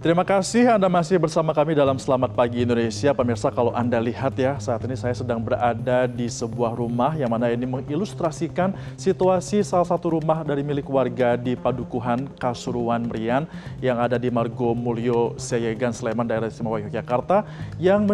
Terima kasih Anda masih bersama kami dalam Selamat Pagi Indonesia. Pemirsa, kalau Anda lihat ya, saat ini saya sedang berada di sebuah rumah yang mana ini mengilustrasikan situasi salah satu rumah dari milik warga di Padukuhan Kasuruan Merian yang ada di Margo Mulyo, Seyegan, Sleman, daerah istimewa Yogyakarta, yang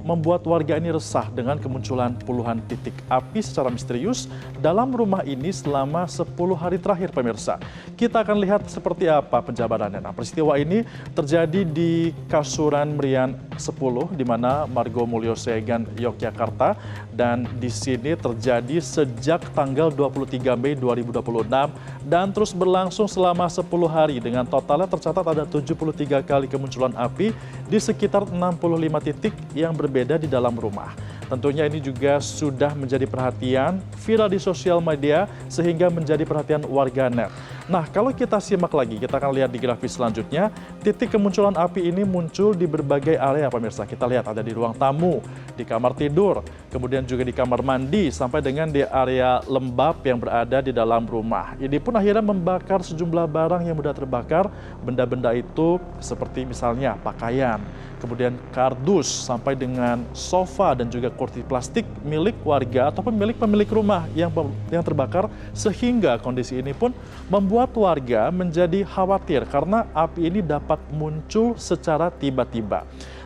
membuat warga ini resah dengan kemunculan puluhan titik api secara misterius dalam rumah ini selama 10 hari terakhir, pemirsa. Kita akan lihat seperti apa penjabarannya. Nah, peristiwa ini terjadi di Kasuruan Merian 10, di mana Margo Mulyo Seyegan, Yogyakarta, dan di sini terjadi sejak tanggal 23 Mei 2026 dan terus berlangsung selama 10 hari dengan totalnya tercatat ada 73 kali kemunculan api di sekitar 65 titik yang berbeda di dalam rumah. Tentunya ini juga sudah menjadi perhatian viral di sosial media sehingga menjadi perhatian warganet. Nah, kalau kita simak lagi, kita akan lihat di grafis selanjutnya, titik kemunculan api ini muncul di berbagai area, pemirsa. Kita lihat ada di ruang tamu, di kamar tidur, kemudian juga di kamar mandi, sampai dengan di area lembab yang berada di dalam rumah. Ini pun akhirnya membakar sejumlah barang yang mudah terbakar. Benda-benda itu seperti misalnya pakaian, kemudian kardus, sampai dengan sofa dan juga kursi plastik milik warga ataupun milik pemilik rumah yang terbakar, sehingga kondisi ini pun membuat warga menjadi khawatir karena api ini dapat muncul secara tiba-tiba.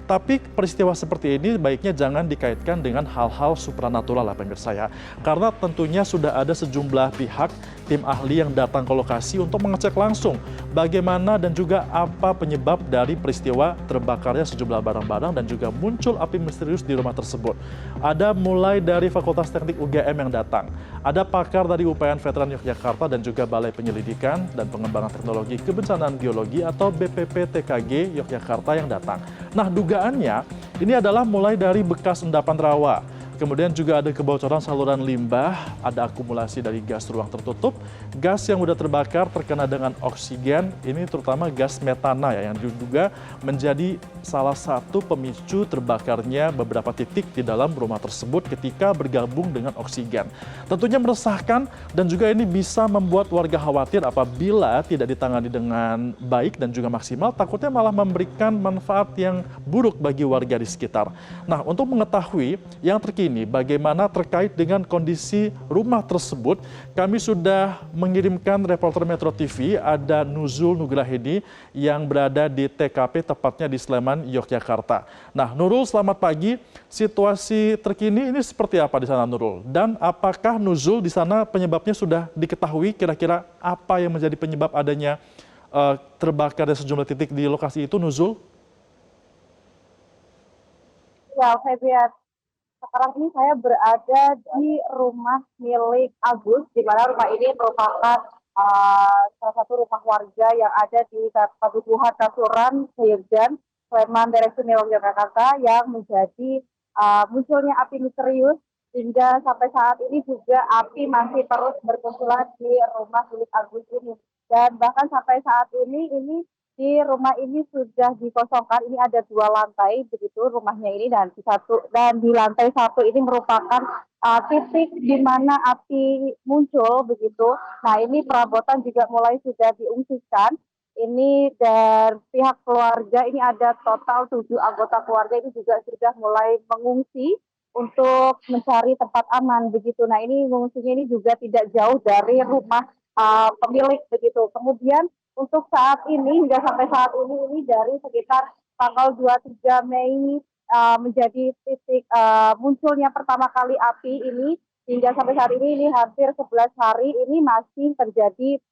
Tapi peristiwa seperti ini baiknya jangan dikaitkan dengan hal-hal supranatural lah, pemirsa ya. Karena tentunya sudah ada sejumlah pihak, tim ahli yang datang ke lokasi untuk mengecek langsung bagaimana dan juga apa penyebab dari peristiwa terbakarnya sejumlah barang-barang dan juga muncul api misterius di rumah tersebut. Ada mulai dari Fakultas Teknik UGM yang datang, ada pakar dari UPN Veteran Yogyakarta dan juga Balai Penyelidikan dan Pengembangan Teknologi Kebencanaan Geologi atau BPPTKG Yogyakarta yang datang. Nah, dugaannya ini adalah mulai dari bekas endapan rawa, kemudian juga ada kebocoran saluran limbah, ada akumulasi dari gas ruang tertutup, gas yang mudah terbakar terkena dengan oksigen, ini terutama gas metana ya, yang juga menjadi salah satu pemicu terbakarnya beberapa titik di dalam rumah tersebut ketika bergabung dengan oksigen. Tentunya meresahkan dan juga ini bisa membuat warga khawatir apabila tidak ditangani dengan baik dan juga maksimal, takutnya malah memberikan manfaat yang buruk bagi warga di sekitar. Nah, untuk mengetahui yang terkini bagaimana terkait dengan kondisi rumah tersebut, kami sudah mengirimkan reporter Metro TV, ada Nuzul Nugrahedi yang berada di TKP tepatnya di Sleman, Yogyakarta. Nah, Nurul, selamat pagi. Situasi terkini ini seperti apa di sana, Nurul? Dan apakah Nuzul di sana penyebabnya sudah diketahui? Kira-kira apa yang menjadi penyebab adanya terbakarnya sejumlah titik di lokasi itu, Nuzul? Ya, Febrian. Sekarang ini saya berada di rumah milik Agus, di mana rumah ini merupakan salah satu rumah warga yang ada di Padukuhan Kasuruan Seyegan, Sleman, daerah istimewa Yogyakarta, yang menjadi munculnya api misterius hingga sampai saat ini juga api masih terus bermunculan di rumah milik Agus ini. Dan bahkan sampai saat ini di rumah ini sudah dikosongkan. Ini ada 2 lantai begitu rumahnya ini, dan di lantai 1 ini merupakan titik di mana api muncul begitu. Nah, ini perabotan juga mulai sudah diungsikan. Ini dan pihak keluarga ini ada total 7 anggota keluarga ini juga sudah mulai mengungsi untuk mencari tempat aman begitu. Nah, ini mengungsinya ini juga tidak jauh dari rumah pemilik begitu. Kemudian untuk saat ini, hingga sampai saat ini dari sekitar tanggal 23 Mei menjadi titik munculnya pertama kali api ini, hingga sampai saat ini hampir 11 hari ini masih terjadi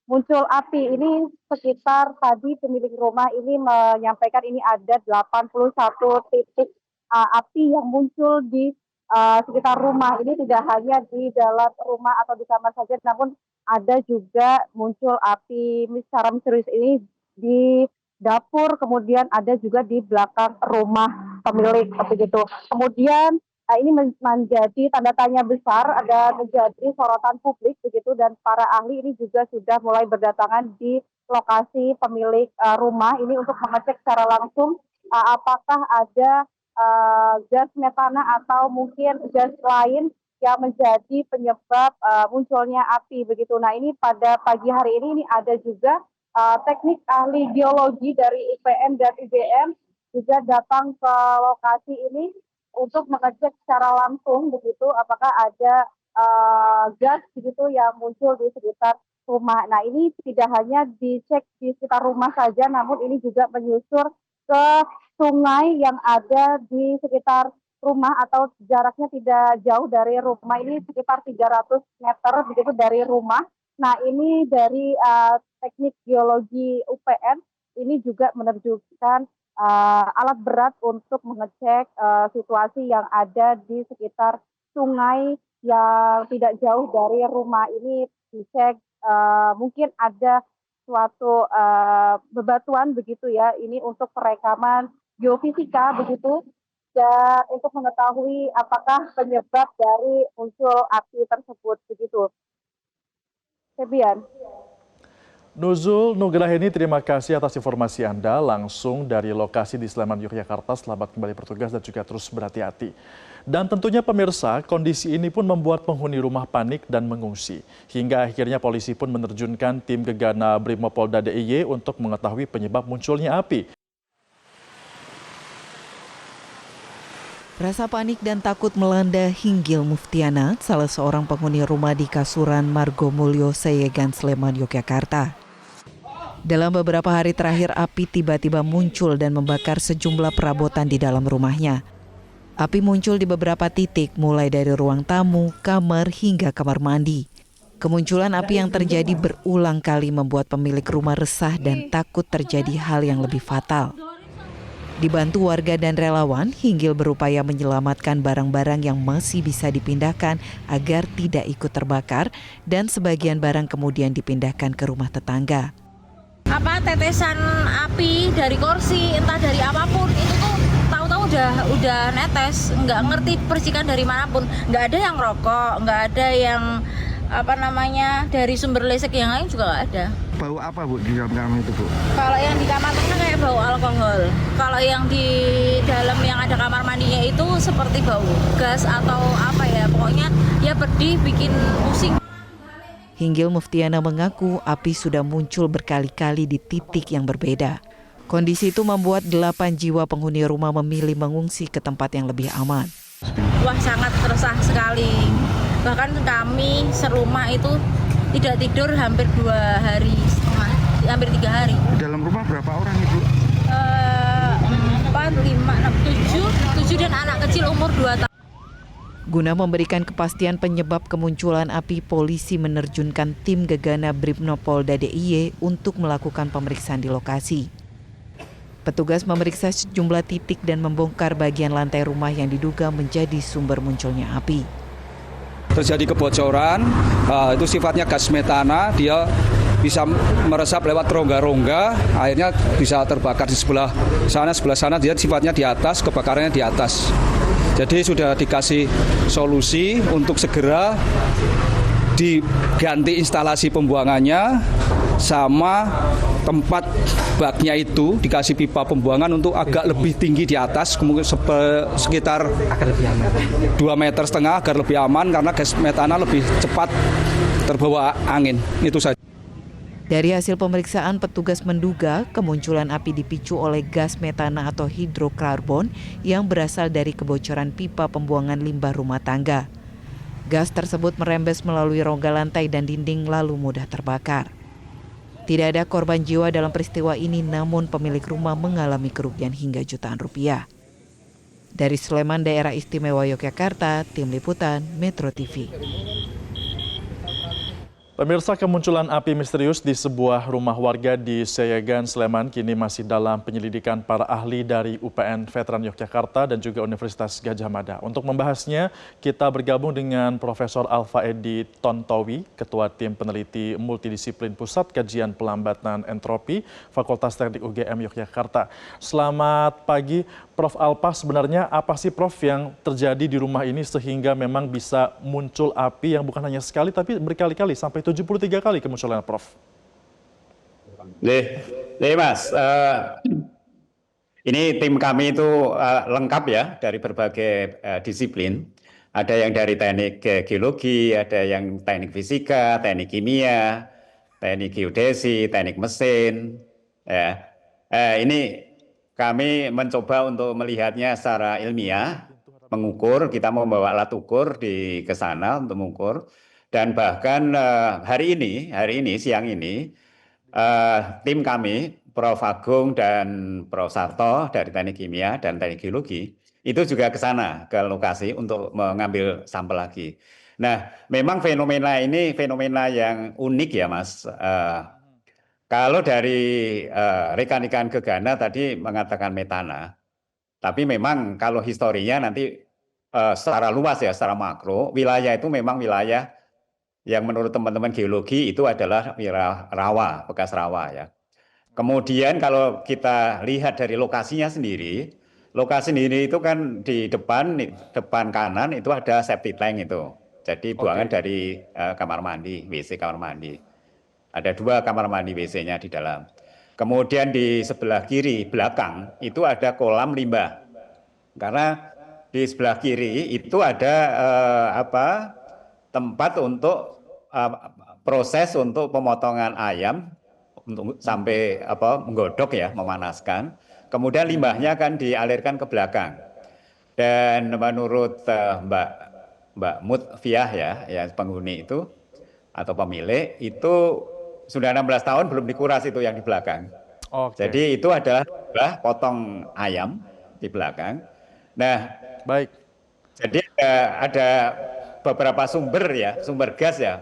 muncul api. Ini sekitar tadi pemilik rumah ini menyampaikan ini ada 81 titik api yang muncul di sekitar rumah. Ini tidak hanya di dalam rumah atau di kamar saja, namun ada juga muncul api secara misterius ini di dapur, kemudian ada juga di belakang rumah pemilik begitu. Kemudian ini menjadi tanda tanya besar, ada menjadi sorotan publik begitu, dan para ahli ini juga sudah mulai berdatangan di lokasi pemilik rumah ini untuk mengecek secara langsung apakah ada gas metana atau mungkin gas lain yang menjadi penyebab munculnya api begitu. Nah, ini pada pagi hari ini ada juga teknik ahli geologi dari IPN dan UGM juga datang ke lokasi ini untuk mengecek secara langsung begitu apakah ada gas begitu yang muncul di sekitar rumah. Nah, ini tidak hanya dicek di sekitar rumah saja, namun ini juga menyusur ke sungai yang ada di sekitar rumah atau jaraknya tidak jauh dari rumah ini sekitar 300 meter begitu dari rumah. Nah, ini dari teknik geologi UPN ini juga menerjunkan alat berat untuk mengecek situasi yang ada di sekitar sungai yang tidak jauh dari rumah ini, dicek mungkin ada suatu bebatuan begitu ya, ini untuk perekaman geofisika begitu, dan untuk mengetahui apakah penyebab dari muncul api tersebut begitu. Febian. Nuzul Nugraheni, terima kasih atas informasi Anda langsung dari lokasi di Sleman, Yogyakarta. Selamat kembali bertugas dan juga terus berhati-hati. Dan tentunya pemirsa, kondisi ini pun membuat penghuni rumah panik dan mengungsi. Hingga akhirnya polisi pun menerjunkan tim gegana Brimopolda DIY untuk mengetahui penyebab munculnya api. Rasa panik dan takut melanda Hinggil Muftiana, salah seorang penghuni rumah di Kasuran Margomulyo, Seyegan, Sleman, Yogyakarta. Dalam beberapa hari terakhir, api tiba-tiba muncul dan membakar sejumlah perabotan di dalam rumahnya. Api muncul di beberapa titik, mulai dari ruang tamu, kamar, hingga kamar mandi. Kemunculan api yang terjadi berulang kali membuat pemilik rumah resah dan takut terjadi hal yang lebih fatal. Dibantu warga dan relawan, Hinggil berupaya menyelamatkan barang-barang yang masih bisa dipindahkan agar tidak ikut terbakar, dan sebagian barang kemudian dipindahkan ke rumah tetangga. Tetesan api dari kursi, entah dari apapun, itu tuh tahu-tahu udah netes, nggak ngerti percikan dari manapun, nggak ada yang rokok, nggak ada yang dari sumber listrik yang lain juga nggak ada. Bau apa Bu di dalam kamar itu Bu? Kalau yang di kamar tengah kayak bau alkohol. Kalau yang di dalam yang ada kamar mandinya itu seperti bau gas atau apa ya, pokoknya ya pedih, bikin pusing. Hinggil Muftiana mengaku api sudah muncul berkali-kali di titik yang berbeda. Kondisi itu membuat 8 jiwa penghuni rumah memilih mengungsi ke tempat yang lebih aman. Wah, sangat resah sekali. Bahkan kami serumah itu tidak tidur hampir 2 hari setengah, hampir 3 hari. Di dalam rumah berapa orang Ibu? 4, 5, 6, 7 dan anak kecil umur 2 tahun. Guna memberikan kepastian penyebab kemunculan api, polisi menerjunkan tim gegana Brimopolda DIY untuk melakukan pemeriksaan di lokasi. Petugas memeriksa sejumlah titik dan membongkar bagian lantai rumah yang diduga menjadi sumber munculnya api. Terjadi kebocoran, itu sifatnya gas metana, dia bisa meresap lewat rongga-rongga, akhirnya bisa terbakar di sebelah sana dia sifatnya di atas, kebakarannya di atas. Jadi sudah dikasih solusi untuk segera diganti instalasi pembuangannya, sama tempat baknya itu dikasih pipa pembuangan untuk agak lebih tinggi di atas, mungkin sekitar 2,5 meter agar lebih aman karena gas metana lebih cepat terbawa angin. Itu saja. Dari hasil pemeriksaan, petugas menduga kemunculan api dipicu oleh gas metana atau hidrokarbon yang berasal dari kebocoran pipa pembuangan limbah rumah tangga. Gas tersebut merembes melalui rongga lantai dan dinding lalu mudah terbakar. Tidak ada korban jiwa dalam peristiwa ini, namun pemilik rumah mengalami kerugian hingga jutaan rupiah. Dari Sleman, Daerah Istimewa Yogyakarta, Tim Liputan Metro TV. Pemirsa, kemunculan api misterius di sebuah rumah warga di Seyegan, Sleman kini masih dalam penyelidikan para ahli dari UPN Veteran Yogyakarta dan juga Universitas Gadjah Mada. Untuk membahasnya, kita bergabung dengan Profesor Alfa Edi Tontowi, Ketua Tim Peneliti Multidisiplin Pusat Kajian Pelambatan Entropi, Fakultas Teknik UGM Yogyakarta. Selamat pagi, Prof. Alfa. Sebenarnya apa sih, Prof, yang terjadi di rumah ini sehingga memang bisa muncul api yang bukan hanya sekali tapi berkali-kali sampai 73 kali kemunculan, Prof? Nih Mas, ini tim kami itu lengkap ya dari berbagai disiplin. Ada yang dari teknik geologi, ada yang teknik fisika, teknik kimia, teknik geodesi, teknik mesin, ya. Ini kami mencoba untuk melihatnya secara ilmiah, mengukur. Kita mau membawa alat ukur ke sana untuk mengukur. Dan bahkan hari ini siang ini tim kami, Prof. Agung dan Prof. Sarto dari Teknik Kimia dan Teknik Geologi itu juga ke sana, ke lokasi untuk mengambil sampel lagi. Nah, memang fenomena ini fenomena yang unik ya, Mas. Kalau dari rekan-rekan Gegana tadi mengatakan metana, tapi memang kalau historinya nanti secara luas ya, secara makro, wilayah itu memang wilayah yang menurut teman-teman geologi itu adalah rawa, bekas rawa ya. Kemudian kalau kita lihat dari lokasinya sendiri, lokasi sendiri itu kan di depan kanan itu ada septic tank itu. Jadi buangan dari kamar mandi, WC kamar mandi. Ada 2 kamar mandi WC-nya di dalam. Kemudian di sebelah kiri belakang itu ada kolam limbah. Karena di sebelah kiri itu ada tempat untuk proses untuk pemotongan ayam untuk sampai menggodok ya, memanaskan. Kemudian limbahnya kan dialirkan ke belakang. Dan menurut Mbak Mutfiah ya penghuni itu atau pemilik itu sudah 16 tahun belum dikuras itu yang di belakang. Jadi itu adalah potong ayam di belakang. Nah, baik. Jadi ada beberapa sumber gas ya.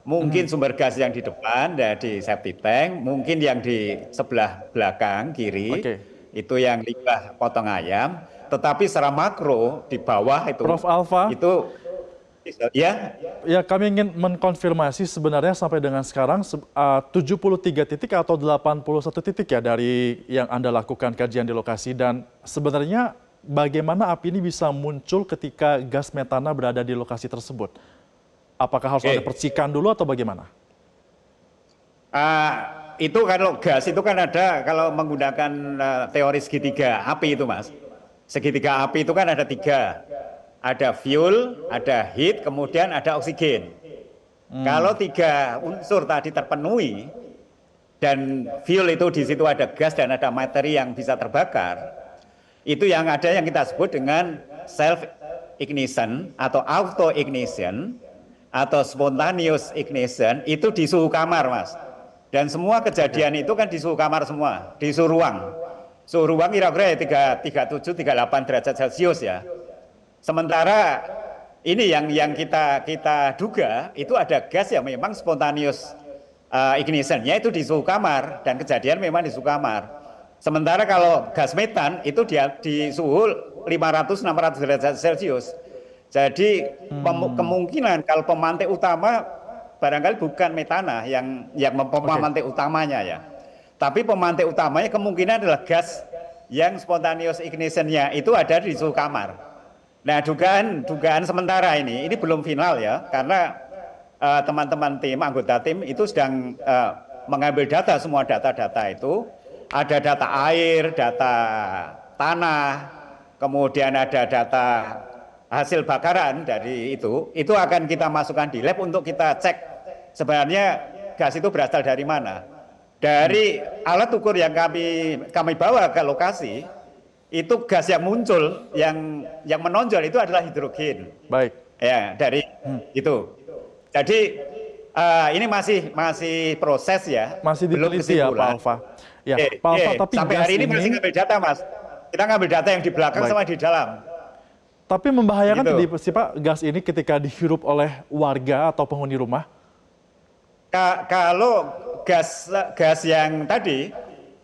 Mungkin sumber gas yang di depan di septic tank, mungkin yang di sebelah belakang kiri itu yang limbah potong ayam. Tetapi secara makro di bawah itu, Prof. Alfa, itu ya kami ingin mengkonfirmasi sebenarnya sampai dengan sekarang 73 titik atau 81 titik ya dari yang Anda lakukan kajian di lokasi, dan sebenarnya bagaimana api ini bisa muncul ketika gas metana berada di lokasi tersebut? Apakah harus ada percikan dulu atau bagaimana? Itu kalau gas itu kan ada kalau menggunakan teori segitiga api itu, Mas. Segitiga api itu kan ada 3. Ada fuel, ada heat, kemudian ada oksigen. Kalau 3 unsur tadi terpenuhi dan fuel itu di situ ada gas dan ada materi yang bisa terbakar, itu yang ada yang kita sebut dengan self ignition atau auto ignition atau spontaneous ignition, itu di suhu kamar, Mas. Dan semua kejadian itu kan di suhu kamar semua, di suhu ruang. Suhu ruang kira-kira 37, 38 derajat Celcius ya. Sementara ini yang kita duga itu ada gas yang memang spontaneous ignition-nya itu di suhu kamar, dan kejadian memang di suhu kamar. Sementara kalau gas metan itu di suhu 500-600 derajat Celcius. Jadi kemungkinan kalau pemantik utama barangkali bukan metana yang pemantik utamanya ya. Tapi pemantik utamanya kemungkinan adalah gas yang spontaneous ignition-nya itu ada di suhu kamar. Nah, dugaan sementara ini belum final ya, karena teman-teman tim, anggota tim itu sedang mengambil data, semua data-data itu. Ada data air, data tanah, kemudian ada data hasil bakaran dari itu akan kita masukkan di lab untuk kita cek sebenarnya gas itu berasal dari mana. Dari alat ukur yang kami bawa ke lokasi, itu gas yang muncul, yang menonjol itu adalah hidrogen. Baik. Ya, dari itu. Jadi ini masih proses ya. Masih belum diteliti ya, Pak Alfa. Ya, Pak Alfa, tapi sampai hari ini masih ngambil data, Mas. Kita ngambil data yang di belakang sama di dalam. Tapi membahayakan Gitu. tidak sih Pak gas ini ketika dihirup oleh warga atau penghuni rumah? Kalau gas yang tadi,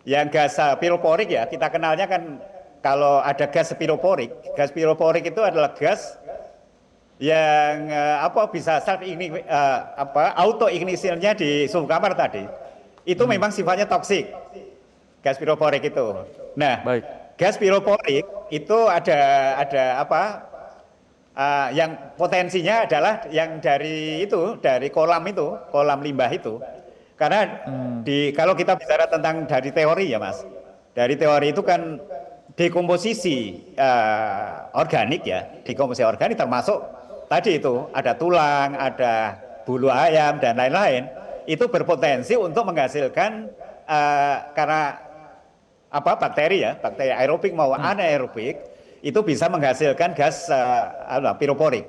yang gas piroporik ya, kita kenalnya kan kalau ada gas piroporik itu adalah gas yang bisa auto ignition-nya di suhu kamar tadi. Itu memang sifatnya toksik. Gas piroporik itu. Nah, gas piroporik itu ada yang potensinya adalah yang dari kolam limbah itu. Karena kalau kita bicara tentang dari teori ya, Mas. Dari teori itu kan dekomposisi organik ya, dekomposisi organik termasuk tadi itu ada tulang, ada bulu ayam dan lain-lain. itu berpotensi untuk menghasilkan karena bakteri aerobik maupun anaerobik itu bisa menghasilkan gas piroporik.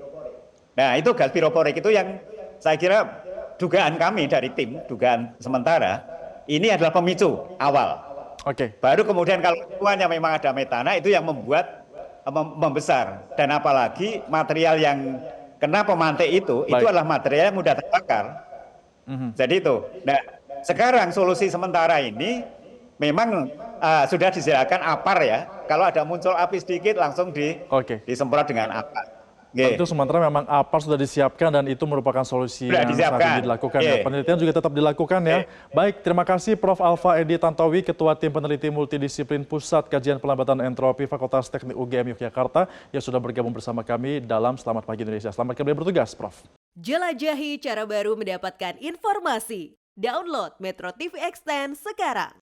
Nah, itu gas piroporik itu yang saya kira dugaan kami dari tim, dugaan sementara, ini adalah pemicu awal. Oke. Baru kemudian kalau semuanya memang ada metana, itu yang membuat membesar. Dan apalagi material yang kena pemantik itu adalah material yang mudah terbakar. Jadi itu. Nah, sekarang solusi sementara ini memang sudah disediakan APAR ya. Kalau ada muncul api sedikit langsung disemprot dengan APAR. Itu sementara memang APAR sudah disiapkan dan itu merupakan solusi yang saat ini dilakukan. Ya. Penelitian juga tetap dilakukan ya. Baik, terima kasih Prof. Alfa Edi Tantowi, Ketua Tim Peneliti Multidisiplin Pusat Kajian Pelambatan Entropi Fakultas Teknik UGM Yogyakarta yang sudah bergabung bersama kami dalam Selamat Pagi Indonesia. Selamat kembali bertugas, Prof. Jelajahi cara baru mendapatkan informasi. Download Metro TV Extend sekarang.